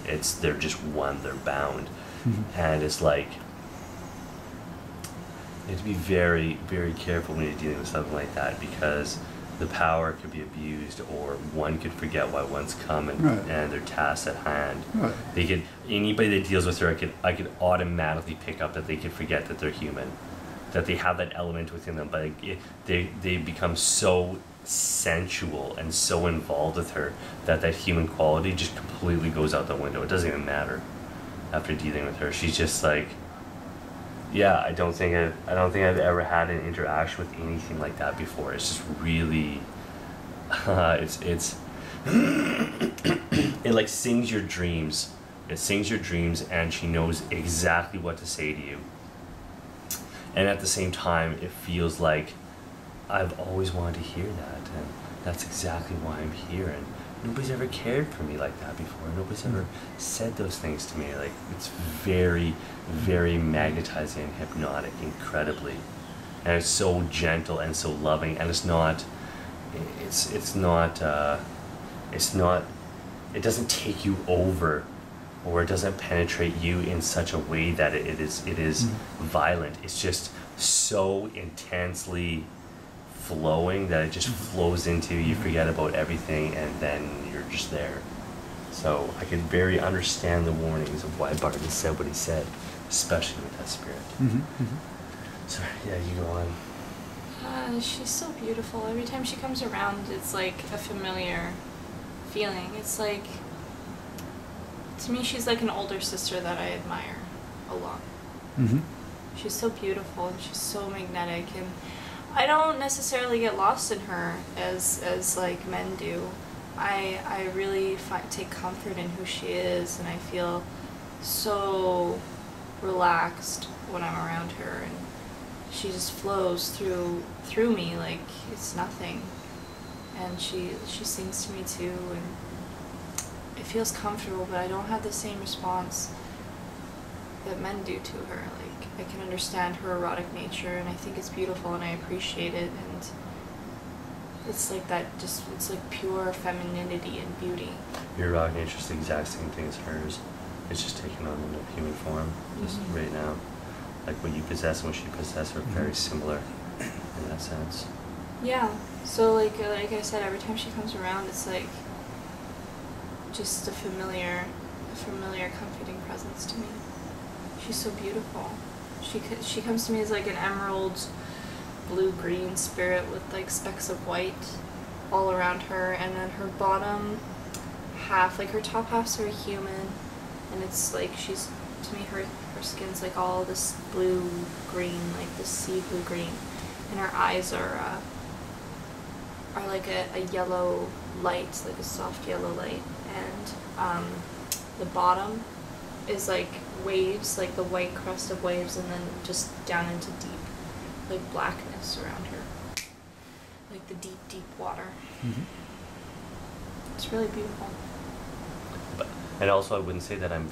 they're just one, they're bound. And it's like, you have to be very, very careful when you're dealing with something like that, because the power could be abused, or one could forget why one's come and their tasks at hand. They could, anybody that deals with her, I could automatically pick up that they could forget that they're human, that they have that element within them, but they become so sensual and so involved with her that human quality just completely goes out the window. It doesn't even matter after dealing with her. She's just like, yeah, I don't think I've ever had an interaction with anything like that before. It's just really, it's it like sings your dreams. It sings your dreams, and she knows exactly what to say to you. And at the same time, it feels like I've always wanted to hear that, and that's exactly why I'm here. And nobody's ever cared for me like that before. Nobody's ever said those things to me. Like, it's very, very magnetizing and hypnotic, incredibly. And it's so gentle and so loving, and it doesn't take you over, or it doesn't penetrate you in such a way that it is violent. It's just so intensely flowing that it just flows into you, forget about everything, and then you're just there. So I can very understand the warnings of why Bardon said what he said, especially with that spirit. Sorry, yeah, you go on. She's so beautiful. Every time she comes around, it's like a familiar feeling. It's like, to me, she's like an older sister that I admire a lot. She's so beautiful, and she's so magnetic, and I don't necessarily get lost in her as like men do. I really take comfort in who she is, and I feel so relaxed when I'm around her, and she just flows through me like it's nothing. And she sings to me too, and it feels comfortable, but I don't have the same response that men do to her. Like, I can understand her erotic nature, and I think it's beautiful, and I appreciate it, and it's like that, it's like pure femininity and beauty. Your erotic nature is the exact same thing as hers. It's just taken on a human form, just right now. Like, what you possess and what she possesses are very similar in that sense. Yeah, so like I said, every time she comes around, it's like just a familiar comforting presence to me. She's so beautiful. She comes to me as like an emerald blue-green spirit with like specks of white all around her, and then her bottom half, like her top half's very human, and it's like she's, to me, her skin's like all this blue-green, like this sea blue-green, and her eyes are like a yellow light, like a soft yellow light, and the bottom is like waves, like the white crust of waves, and then just down into deep, like blackness around her, like the deep, deep water. It's really beautiful. But, and also, I wouldn't say that I'm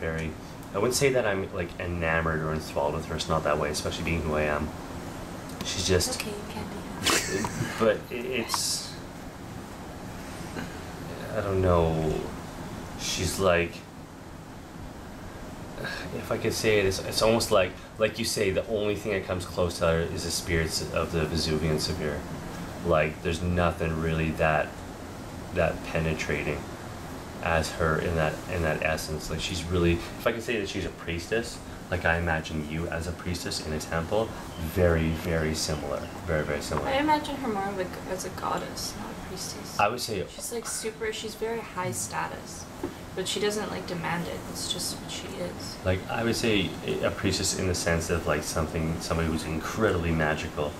like enamored or enthralled with her. It's not that way, especially being who I am. She's just. Okay, you can't be happy. But it's, I don't know. She's like, if I could say it, it's almost like you say, the only thing that comes close to her is the spirits of the Vesuvians of here. Like, there's nothing really that penetrating as her in that essence. Like, she's really, if I could say that she's a priestess, like I imagine you as a priestess in a temple, very, very similar. Very, very similar. I imagine her more of as a goddess, not a priestess. I would say she's like she's very high status, but she doesn't like demand it. It's just what she is. Like, I would say a priestess in the sense of like somebody who's incredibly magical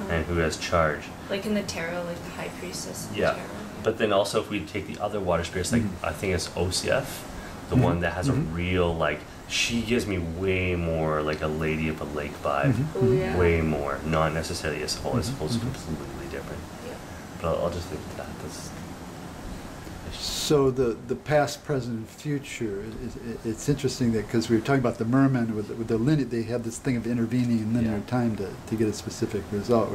and who has charge. Like in the tarot, like the high priestess in the tarot. But then also, if we take the other water spirits, like I think it's Osief, the one that has a real, like, she gives me way more like a Lady of a Lake vibe. Oh, yeah. Way more. Not necessarily Istiphul. Istiphul is completely different. Yeah. But I'll just leave it at that. So the past, present, and future, it's interesting that, because we were talking about the merman with the lineage, they have this thing of intervening in linear time to get a specific result,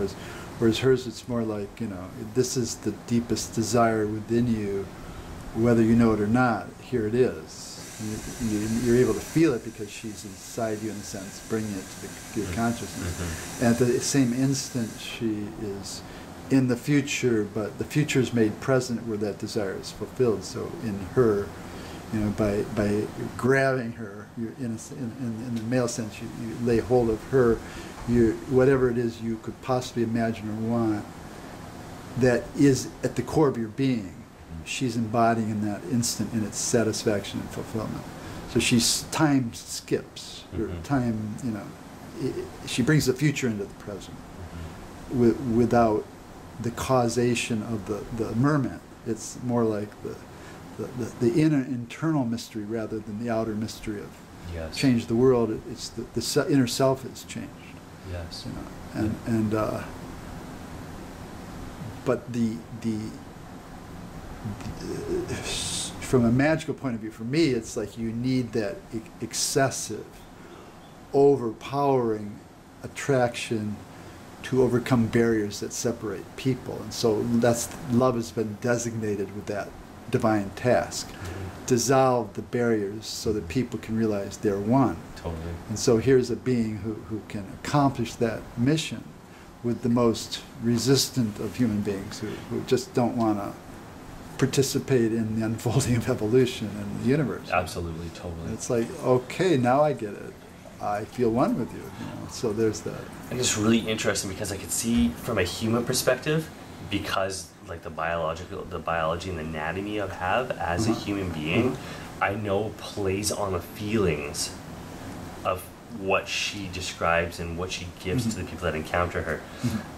whereas hers, it's more like, you know, this is the deepest desire within you, whether you know it or not, here it is. You're able to feel it because she's inside you in a sense, bringing it to your consciousness. And at the same instant, she is in the future, but the future is made present where that desire is fulfilled. So in her, by grabbing her, you're in the male sense, you lay hold of her, whatever it is you could possibly imagine or want, that is at the core of your being. She's embodying in that instant in its satisfaction and fulfillment. So time skips, or time, she brings the future into the present without the causation of the mermaid. It's more like the inner internal mystery rather than the outer mystery of change the world. It's the inner self is changed. Yes. But from a magical point of view, for me, it's like you need that excessive, overpowering attraction to overcome barriers that separate people. And so love has been designated with that divine task. Dissolve the barriers so that people can realize they're one. Totally. And so here's a being who can accomplish that mission with the most resistant of human beings who just don't want to participate in the unfolding of evolution in the universe. Absolutely, totally. It's like, okay, now I get it. I feel one with you. So there's that. And it's really interesting because I could see from a human perspective, because like the biology and the anatomy I have as a human being, I know plays on the feelings of what she describes and what she gives to the people that encounter her.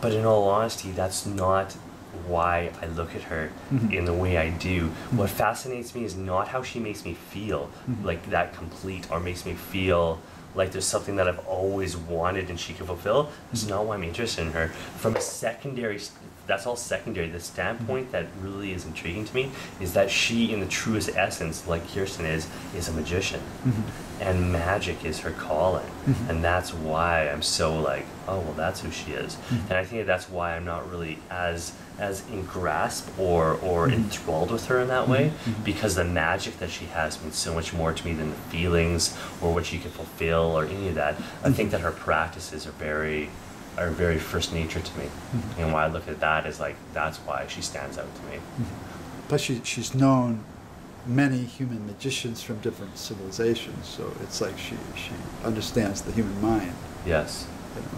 But in all honesty, that's not why I look at her in the way I do. What fascinates me is not how she makes me feel like that complete, or makes me feel like there's something that I've always wanted and she can fulfill. That's not why I'm interested in her. From a secondary, that's all secondary. The standpoint that really is intriguing to me is that she, in the truest essence, like Kirsten is a magician. And magic is her calling. And that's why I'm so like, oh, well, that's who she is. And I think that's why I'm not really as in grasp or enthralled with her in that way, because the magic that she has means so much more to me than the feelings or what she can fulfill or any of that. I think that her practices are very first nature to me. And why I look at that is like, that's why she stands out to me. Plus she's known many human magicians from different civilizations, so it's like she understands the human mind. Yes.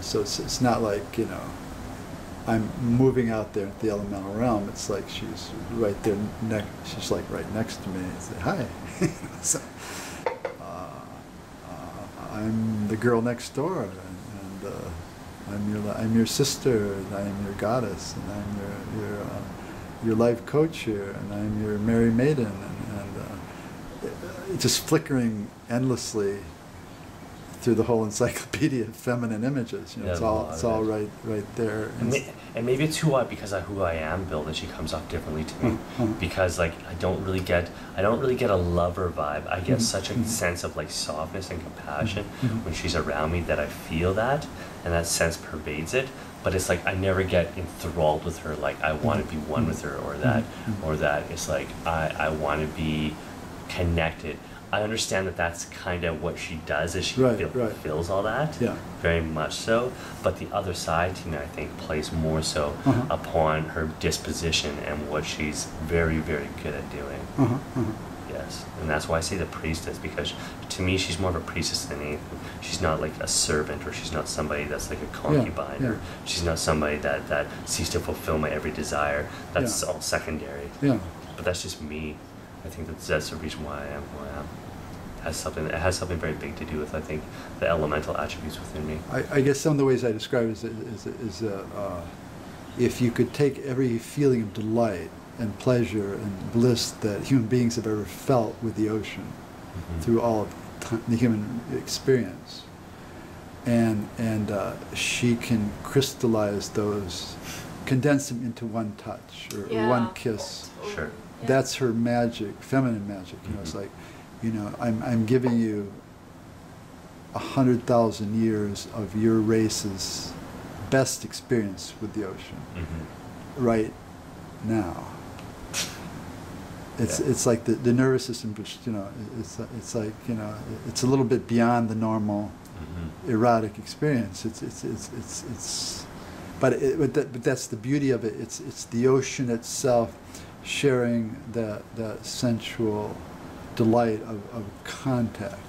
So it's not like, I'm moving out there into the elemental realm. It's like she's right there, she's like right next to me and say, hi. So, I'm the girl next door, and I'm your sister, and I'm your goddess, and I'm your life coach here, and I'm your merry maiden, and just flickering endlessly through the whole encyclopedia of feminine images. It's all right there. And maybe it's because of who I am, Bill, that she comes off differently to me. Because like I don't really get a lover vibe. I get such a sense of like softness and compassion when she's around me, that I feel that, and that sense pervades it. But it's like I never get enthralled with her, like I want to be one with her, or that it's like I want to be connected. I understand that that's kind of what she does, is she fulfills all that, very much so. But the other side to me, I think, plays more so upon her disposition and what she's very, very good at doing. Yes, and that's why I say the priestess, because to me she's more of a priestess than anything. She's not like a servant, or she's not somebody that's like a concubine, or she's not somebody that seeks to fulfill my every desire. That's all secondary. But that's just me. I think that's the reason why I am who I am. It has something very big to do with, I think, the elemental attributes within me. I guess some of the ways I describe it is if you could take every feeling of delight and pleasure and bliss that human beings have ever felt with the ocean through all of the human experience, and she can crystallize those, condense them into one touch or one kiss. Sure. That's her magic, feminine magic. It's like, I'm giving you 100,000 years of your race's best experience with the ocean right now. It's like the nervous system, which, you know, it's like, you know, it's a little bit beyond the normal erotic experience. But that's the beauty of it. It's the ocean itself sharing the sensual delight of contact.